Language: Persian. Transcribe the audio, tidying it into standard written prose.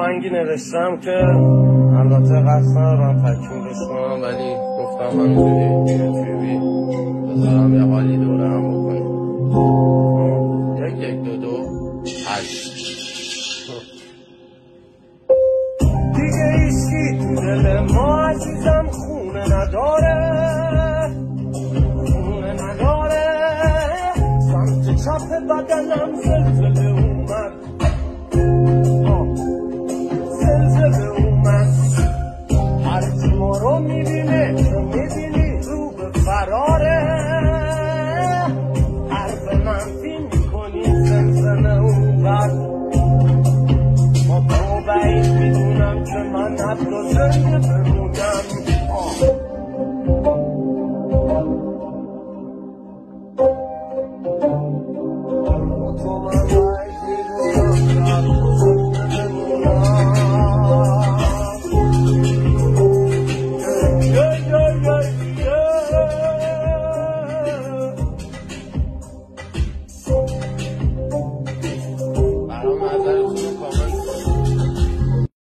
آهنگی نوشتم که البته قصد ندارم تکمیلش کنم، ولی گفتم همینجوری یوتیوبی بذارم یه حالی دوره هم بکنیم. 1 2 2 8 دیگه ایشکی تو دل ما عزیزم خونه نداره، خونه نداره. سمت چپ بدنم زلزله اومد، زلزله اومد. هرچی ما رو میبینه تو میبینی رو به فراره، حرف منفی میکنی زلزله اومد. با تو بعید میدونم که من حتی زنده